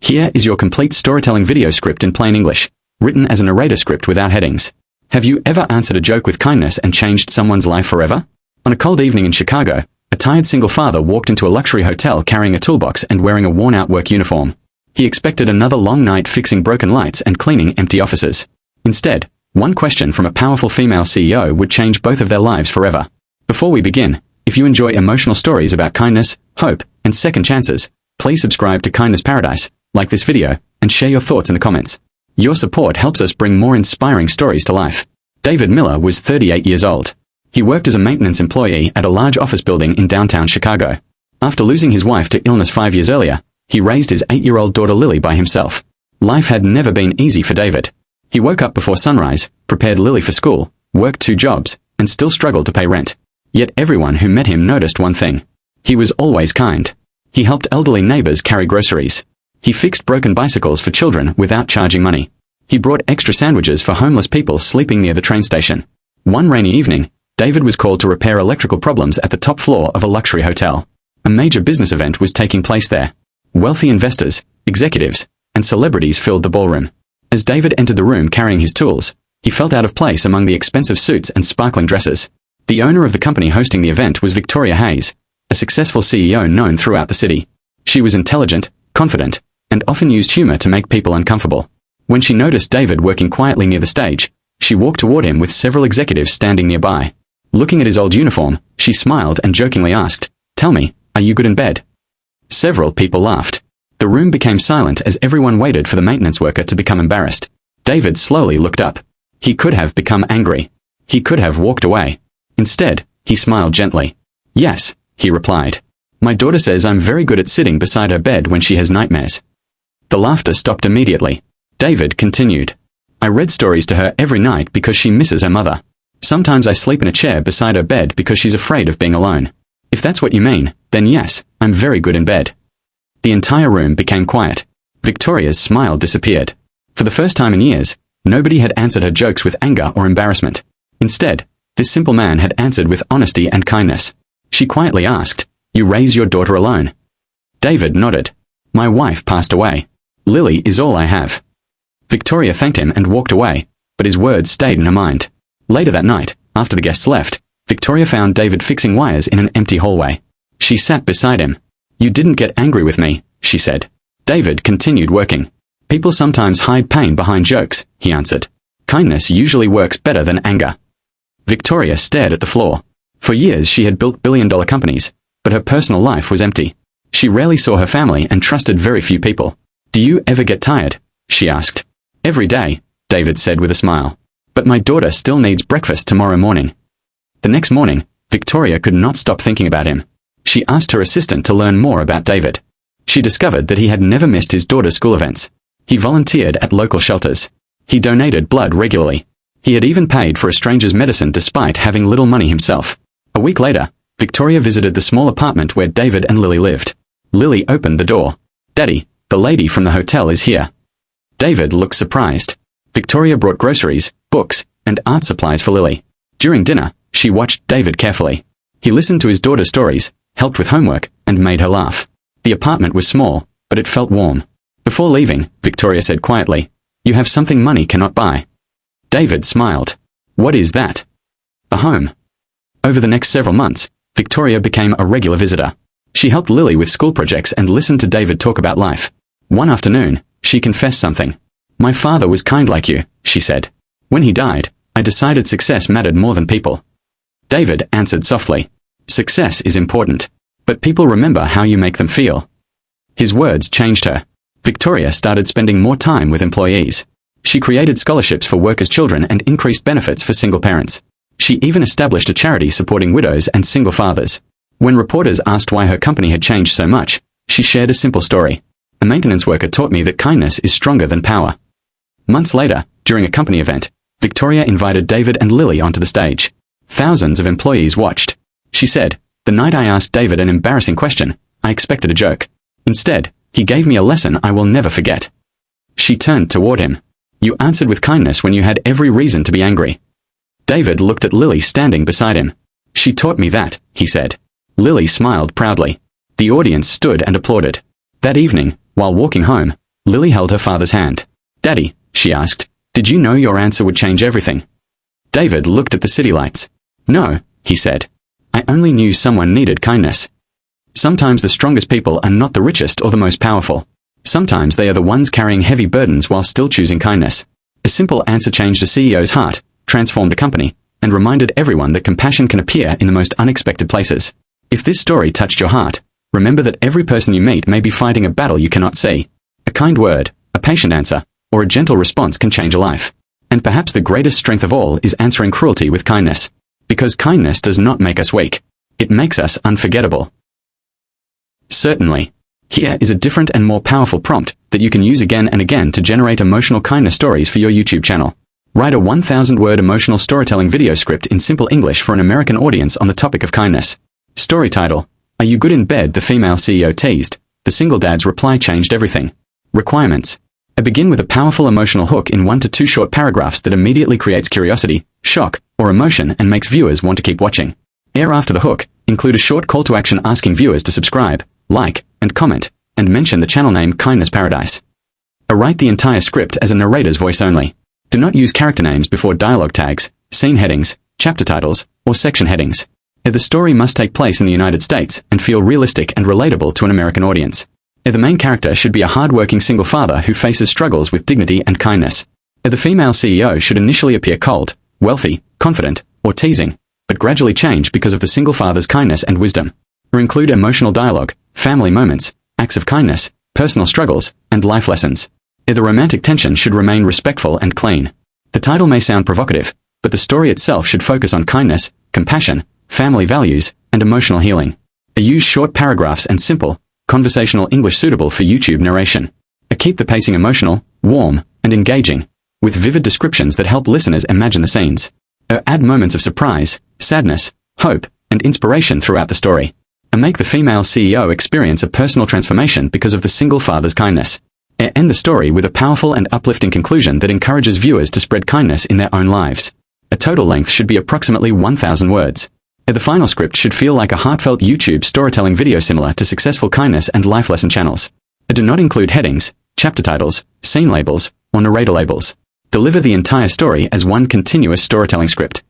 Here is your complete storytelling video script in plain English, written as a narrator script without headings. Have you ever answered a joke with kindness and changed someone's life forever? On a cold evening in Chicago, a tired single father walked into a luxury hotel carrying a toolbox and wearing a worn-out work uniform. He expected another long night fixing broken lights and cleaning empty offices. Instead, one question from a powerful female CEO would change both of their lives forever. Before we begin, if you enjoy emotional stories about kindness, hope, and second chances, please subscribe to Kindness Paradise, like this video, and share your thoughts in the comments. Your support helps us bring more inspiring stories to life. David Miller was 38 years old. He worked as a maintenance employee at a large office building in downtown Chicago. After losing his wife to illness 5 years earlier, he raised his 8-year-old daughter Lily by himself. Life had never been easy for David. He woke up before sunrise, prepared Lily for school, worked 2 jobs, and still struggled to pay rent. Yet everyone who met him noticed one thing. He was always kind. He helped elderly neighbors carry groceries. He fixed broken bicycles for children without charging money. He brought extra sandwiches for homeless people sleeping near the train station. One rainy evening, David was called to repair electrical problems at the top floor of a luxury hotel. A major business event was taking place there. Wealthy investors, executives, and celebrities filled the ballroom. As David entered the room carrying his tools, he felt out of place among the expensive suits and sparkling dresses. The owner of the company hosting the event was Victoria Hayes, a successful CEO known throughout the city. She was intelligent, confident, and often used humor to make people uncomfortable. When she noticed David working quietly near the stage, she walked toward him with several executives standing nearby. Looking at his old uniform, she smiled and jokingly asked, "Tell me, are you good in bed?" Several people laughed. The room became silent as everyone waited for the maintenance worker to become embarrassed. David slowly looked up. He could have become angry. He could have walked away. Instead, he smiled gently. "Yes," he replied. "My daughter says I'm very good at sitting beside her bed when she has nightmares." The laughter stopped immediately. David continued. "I read stories to her every night because she misses her mother. Sometimes I sleep in a chair beside her bed because she's afraid of being alone. If that's what you mean, then yes, I'm very good in bed." The entire room became quiet. Victoria's smile disappeared. For the first time in years, nobody had answered her jokes with anger or embarrassment. Instead, this simple man had answered with honesty and kindness. She quietly asked, "You raise your daughter alone?" David nodded. "My wife passed away. Lily is all I have." Victoria thanked him and walked away, but his words stayed in her mind. Later that night, after the guests left, Victoria found David fixing wires in an empty hallway. She sat beside him. "You didn't get angry with me," she said. David continued working. "People sometimes hide pain behind jokes," he answered. "Kindness usually works better than anger." Victoria stared at the floor. For years she had built billion-dollar companies, but her personal life was empty. She rarely saw her family and trusted very few people. "Do you ever get tired?" she asked. "Every day," David said with a smile. "But my daughter still needs breakfast tomorrow morning." The next morning, Victoria could not stop thinking about him. She asked her assistant to learn more about David. She discovered that he had never missed his daughter's school events. He volunteered at local shelters. He donated blood regularly. He had even paid for a stranger's medicine despite having little money himself. A week later, Victoria visited the small apartment where David and Lily lived. Lily opened the door. "Daddy, the lady from the hotel is here." David looked surprised. Victoria brought groceries, books, and art supplies for Lily. During dinner, she watched David carefully. He listened to his daughter's stories, helped with homework, and made her laugh. The apartment was small, but it felt warm. Before leaving, Victoria said quietly, "You have something money cannot buy." David smiled. "What is that?" "A home." Over the next several months, Victoria became a regular visitor. She helped Lily with school projects and listened to David talk about life. One afternoon, she confessed something. "My father was kind like you," she said. "When he died, I decided success mattered more than people." David answered softly, "Success is important, but people remember how you make them feel." His words changed her. Victoria started spending more time with employees. She created scholarships for workers' children and increased benefits for single parents. She even established a charity supporting widows and single fathers. When reporters asked why her company had changed so much, she shared a simple story. "A maintenance worker taught me that kindness is stronger than power." Months later, during a company event, Victoria invited David and Lily onto the stage. Thousands of employees watched. She said, "The night I asked David an embarrassing question, I expected a joke. Instead, he gave me a lesson I will never forget." She turned toward him. "You answered with kindness when you had every reason to be angry." David looked at Lily standing beside him. "She taught me that," he said. Lily smiled proudly. The audience stood and applauded. That evening, while walking home, Lily held her father's hand. "Daddy," she asked, "did you know your answer would change everything?" David looked at the city lights. "No," he said. "I only knew someone needed kindness." Sometimes the strongest people are not the richest or the most powerful. Sometimes they are the ones carrying heavy burdens while still choosing kindness. A simple answer changed a CEO's heart, transformed a company, and reminded everyone that compassion can appear in the most unexpected places. If this story touched your heart, remember that every person you meet may be fighting a battle you cannot see. A kind word, a patient answer, or a gentle response can change a life. And perhaps the greatest strength of all is answering cruelty with kindness. Because kindness does not make us weak. It makes us unforgettable. Certainly. Here is a different and more powerful prompt that you can use again and again to generate emotional kindness stories for your YouTube channel. Write a 1,000-word emotional storytelling video script in simple English for an American audience on the topic of kindness. Story title: Are you good in bed? The female CEO teased. The single dad's reply changed everything. Requirements: begin with a powerful emotional hook in 1 to 2 short paragraphs that immediately creates curiosity, shock, or emotion and makes viewers want to keep watching. Air after the hook, include a short call to action asking viewers to subscribe, like, and comment, and mention the channel name Kindness Paradise. Write the entire script as a narrator's voice only. Do not use character names before dialogue tags, scene headings, chapter titles, or section headings. The story must take place in the United States and feel realistic and relatable to an American audience. The main character should be a hardworking single father who faces struggles with dignity and kindness. The female CEO should initially appear cold, wealthy, confident, or teasing, but gradually change because of the single father's kindness and wisdom. Or include emotional dialogue, family moments, acts of kindness, personal struggles, and life lessons. The romantic tension should remain respectful and clean. The title may sound provocative, but the story itself should focus on kindness, compassion, family values, and emotional healing. Use short paragraphs and simple, conversational English suitable for YouTube narration. Keep the pacing emotional, warm, and engaging, with vivid descriptions that help listeners imagine the scenes. Add moments of surprise, sadness, hope, and inspiration throughout the story. Make the female CEO experience a personal transformation because of the single father's kindness. End the story with a powerful and uplifting conclusion that encourages viewers to spread kindness in their own lives. A total length should be approximately 1,000 words. The final script should feel like a heartfelt YouTube storytelling video similar to successful kindness and life lesson channels. Do not include headings, chapter titles, scene labels, or narrator labels. Deliver the entire story as one continuous storytelling script.